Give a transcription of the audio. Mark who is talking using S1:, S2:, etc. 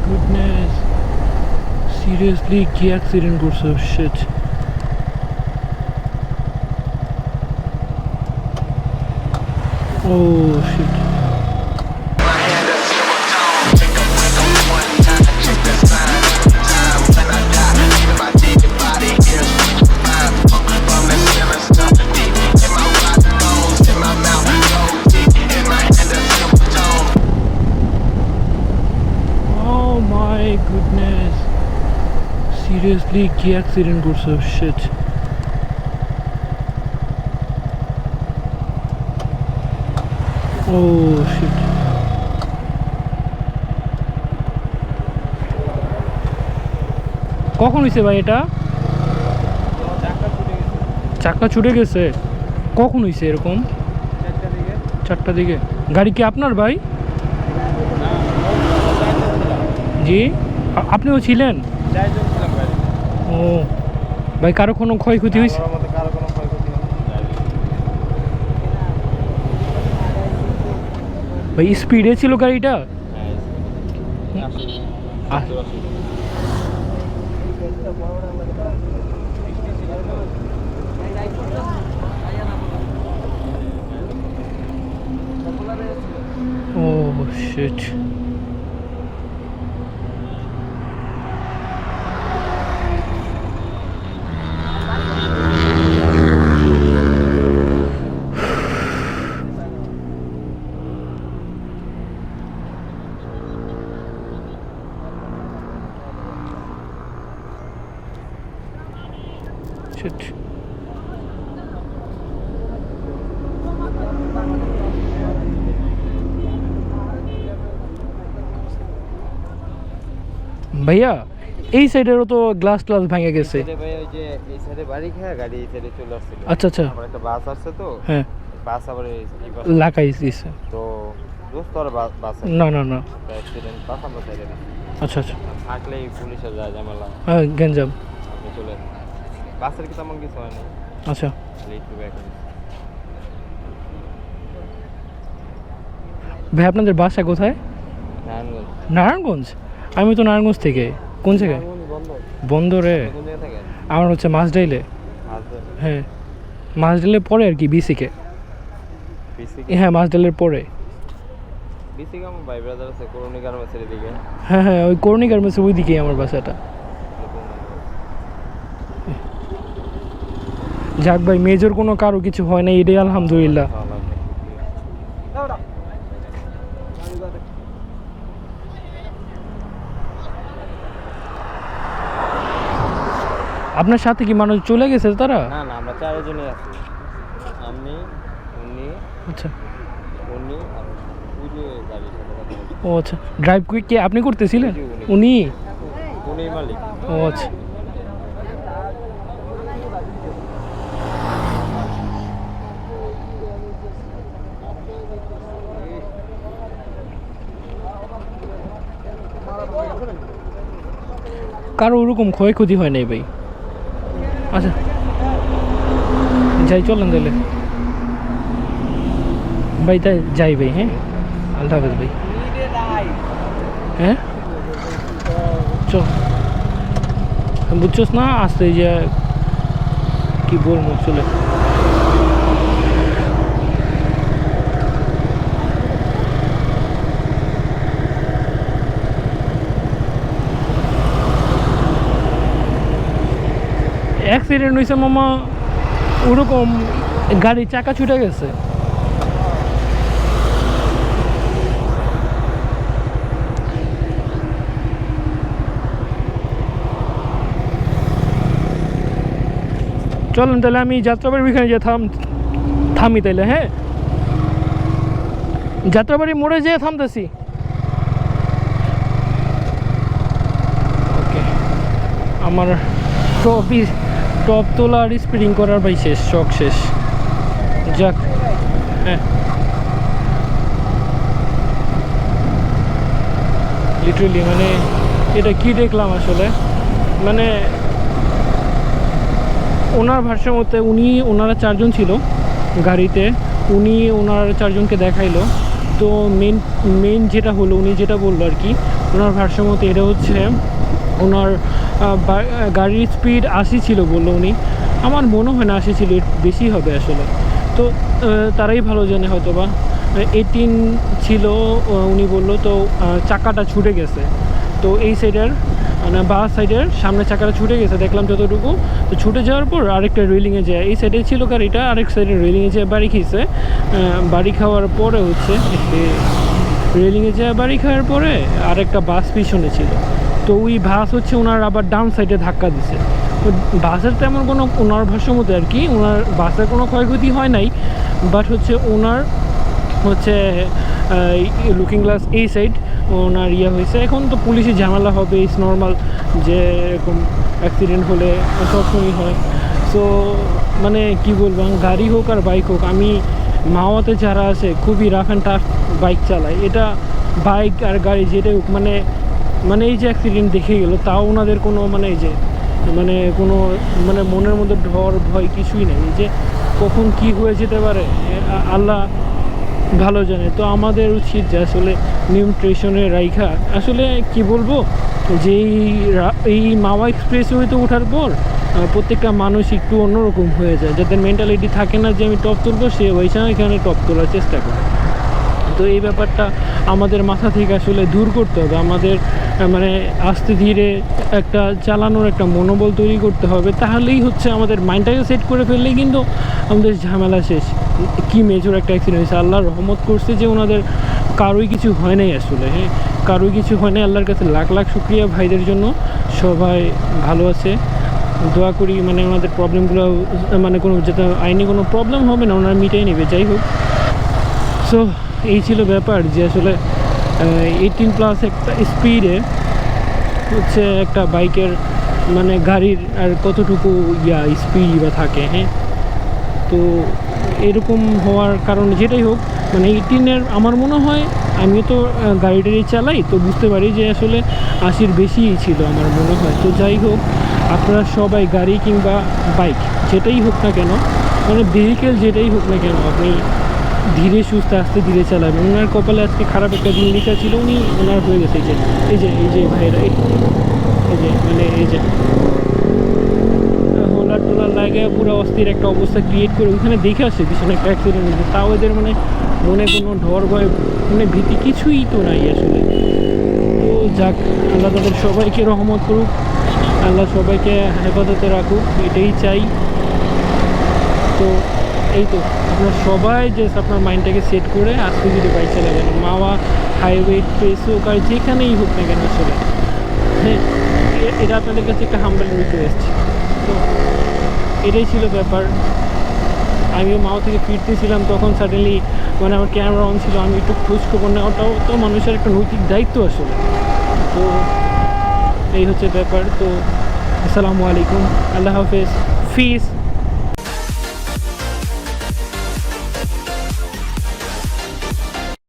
S1: goodness. Seriously, কি accident করছে? Shit. Oh shit. Oh my goodness. Seriously, কি accident করছে? শিট। Oh shit. কখন হয়েছে ভাই এটা? চাকা ছুটে গেছে। কখন হয়েছে এরকম? 4টার দিকে। গাড়ি কি আপনার ভাই? জি, আপনিও ছিলেন? ও ভাই, কারো কোনো ক্ষয়ক্ষতি হয়েছে? ভাই স্পিডে ছিল গাড়িটা? ও শিট। Shit. ভাইয়া, এই সাইডেরও তো গ্লাস ভেঙে গেছে।
S2: ভাই ওই যে এই সাইডে বাড়ি খেয়ে গাড়ি এই সাইডে চলে আসছিল।
S1: আচ্ছা আচ্ছা।
S2: আবার একটা বাস আসছে তো।
S1: হ্যাঁ,
S2: বাস আবার এই
S1: লাগাই দিয়েছে
S2: তো দোস্ত আর বাস
S1: না না না
S2: অ্যাক্সিডেন্ট বাস আমরা সাইডে।
S1: আচ্ছা আচ্ছা।
S2: থাকলেই পুলিশের যায় ঝামেলা।
S1: হ্যাঁ, গেঞ্জাম।
S2: আপনি চলে বাসের কি তেমন কিছু হয়নি।
S1: আচ্ছা ভাই, আপনাদের বাসা কোথায়? নারায়ণগঞ্জ। আমি তো নারায়ণগঞ্জ থেকে। কোন জায়গায়? বন্দরে। আমার হচ্ছে মাছডাইলে। হ্যাঁ, মাছডাইলের পরে আর কি, বিসিকে। হ্যাঁ, মাছডাইলের পরে। হ্যাঁ হ্যাঁ, ওই করণী গার্মেন্টসের ওই দিকেই আমার বাসাটা। যাক ভাই, মেজর কোনো কারো কিছু হয় না, এটাই আলহামদুলিল্লাহ। আপনার সাথে কি মানুষ চলে গেছে তারা?
S2: না না, আমরা চারজনই আছি। আমি, উনি,
S1: আচ্ছা,
S2: উনি আর ওই যে গাড়ির সাথে।
S1: ও আচ্ছা। ড্রাইভ কি আপনি করতেছিলেন? উনি
S2: মালিক।
S1: ও আচ্ছা। কারো ওরকম ক্ষয়ক্ষতি হয় নাই ভাই। আচ্ছা যাই, চলেন তাহলে ভাই, তাই যাই ভাই। হ্যাঁ, আল্লাহ হাফেজ ভাই। হ্যাঁ চল, বুঝছোস না, আসতে যে কি বলবো, চলে। অ্যাক্সিডেন্ট হয়েছে মামা, ওরকম গাড়ির চাকা ছুটে গেছে। চলেন তাহলে, আমি যাত্রাবাড়ির ওইখানে যে থামি তাইলে। হ্যাঁ, যাত্রাবাড়ি মোড়ে যেয়ে থামতেছি। ওকে, আমার টপ তোলা আর স্প্রিং করার ভাই শেষ, শখ শেষ। যাক, হ্যাঁ লিটারেলি মানে এটা কি দেখলাম আসলে, মানে ওনার ভাষ্যের মতে ওনারা 4 জন ছিল গাড়িতে, ওনারা 4 জনকে দেখাইলো। তো মেন মেইন যেটা হলো উনি যেটা বললো আর কি, ওনার ভারসাম্যতে এটা হচ্ছে ওনার গাড়ির স্পিড 80 ছিল বললো উনি। আমার মনে হয় না 80 ছিল, বেশি হবে আসলে। তো তারাই ভালো জানে, হয়তো বা 18 ছিল উনি বললো। তো চাকাটা ছুটে গেছে, তো এই সাইডের মানে বাঁ সাইডের সামনে চাকাটা ছুটে গেছে দেখলাম যতটুকু। তো ছুটে যাওয়ার পর আরেকটা রেলিংয়ে যায়, এই সাইডে ছিল গাড়িটা, আরেক সাইডের রেলিংয়ে যেয়ে বাড়ি খেয়েছে। বাড়ি খাওয়ার পরে হচ্ছে রেলিংয়ে যেয়ে বাড়ি খাওয়ার পরে আরেকটা বাস পিছনে ছিল। তো ওই বাস হচ্ছে ওনার আবার ডাউন সাইডে ধাক্কা দিছে। তো বাসের তেমন কোনো, ওনার ভাষ্যমতে আর কি, ওনার বাসের কোনো ক্ষয়ক্ষতি হয় নাই, বাট হচ্ছে ওনার হচ্ছে লুকিং গ্লাস এই সাইড ওনার হয়েছে। এখন তো পুলিশে ঝামেলা হবে, ইটস নর্মাল, যে এরকম অ্যাক্সিডেন্ট হলে সবসময় হয়। সো মানে কি বলবো, গাড়ি হোক আর বাইক হোক, আমি মাওয়াতে যারা আছে খুবই রাফ অ্যান্ড টাফ বাইক চালায়। এটা বাইক আর গাড়ি যেটাই হোক, মানে এই যে অ্যাক্সিডেন্ট দেখে গেলো, তাও ওনাদের কোনো মানে এই যে মানে কোনো মানে মনের মধ্যে ডর ভয় কিছুই নেই, যে কখন কি হয়ে যেতে পারে আল্লাহ ভালো জানে। তো আমাদের উচিত যে আসলে নিউট্রিশনে রাইখা, আসলে কি বলবো, যে এই মাওয়া এক্সপ্রেসওয়েতে ওঠার পর প্রত্যেকটা মানুষ একটু অন্যরকম হয়ে যায়, যাদের মেন্টালিটি থাকে না যে আমি টপ তুলবো, সে ওইখানে এখানে টপ তোলার চেষ্টা করে। তো এই ব্যাপারটা আমাদের মাথা থেকে আসলে দূর করতে হবে, আমাদের মানে আস্তে ধীরে একটা চালানোর একটা মনোবল তৈরি করতে হবে। তাহলেই হচ্ছে আমাদের মাইন্ডটাকে সেট করে ফেললেই কিন্তু আমাদের ঝামেলা শেষ। কি মেজর একটা অ্যাক্সিডেন্ট হয়েছে, আল্লাহ রহমত করছে যে ওনাদের কারোই কিছু হয় নাই আসলে। হ্যাঁ, কারোই কিছু হয় নাই, আল্লাহর কাছে লাখ লাখ শুক্রিয়া ভাইদের জন্য, সবাই ভালো আছে। দোয়া করি মানে ওনাদের প্রবলেমগুলো মানে কোনো যাতে আইনি কোনো প্রবলেম হবে না, ওনারা মিটাই নেবে। যাই হোক, সো এই ছিল ব্যাপার, যে আসলে 18+ একটা স্পিডে হচ্ছে একটা বাইকের মানে গাড়ির আর কতটুকু স্পিড বা থাকে। হ্যাঁ, তো এরকম হওয়ার কারণ যেটাই হোক, মানে 18-এর আমার মনে হয়, আমি তো গাড়িটাই চালাই তো বুঝতে পারি যে আসলে 80-র বেশিই ছিল আমার মনে হয়। তো যাই হোক, আপনারা সবাই গাড়ি কিংবা বাইক যেটাই হোক না কেন, মানে ভেহিকেল যেটাই হোক না কেন, আপনি ধীরে সুস্থে আস্তে ধীরে চালাবেন। ওনার কপালে আজকে খারাপ একটা দিন লেখা ছিল, ওনার হয়ে গেছে। এই যে ভাইরা, এই যে মানে এই যে হোলার টোলার লাগে পুরো অস্থির একটা অবস্থা ক্রিয়েট করে ওইখানে দেখে আসে পিছনে একটা অ্যাক্সিডেন্ট হয়েছে, তাও এদের মানে মনে কোনো ডর ভয় মানে ভীতি কিছুই তো নাই আসলে। তো যাক, আল্লাহ তাদের সবাইকে রহমত করুক, আল্লাহ সবাইকে হেফাজতে রাখুক, এটাই চাই। তো এই তো, আপনার সবাই জাস্ট আপনার মাইন্ডটাকে সেট করে আজকে যদি বাইক চালাবেন, মাওয়া হাইওয়ে এক্সপ্রেস হোক আর যেখানেই হোক না কেন আসলে, হ্যাঁ, এটা আপনাদের কাছে একটা হাম্বল রিকোয়েস্ট। তো এটাই ছিল ব্যাপার। আমিও মাওয়া থেকে ফিরতেছিলাম, তখন সাডেনলি মানে আমার ক্যামেরা অন ছিল, আমি একটু খোঁজখবর নেওয়াটাও তো মানুষের একটা নৈতিক দায়িত্ব আসলে। তো এই হচ্ছে ব্যাপার। তো আসসালামু আলাইকুম, আল্লাহ হাফেজ, ফিস।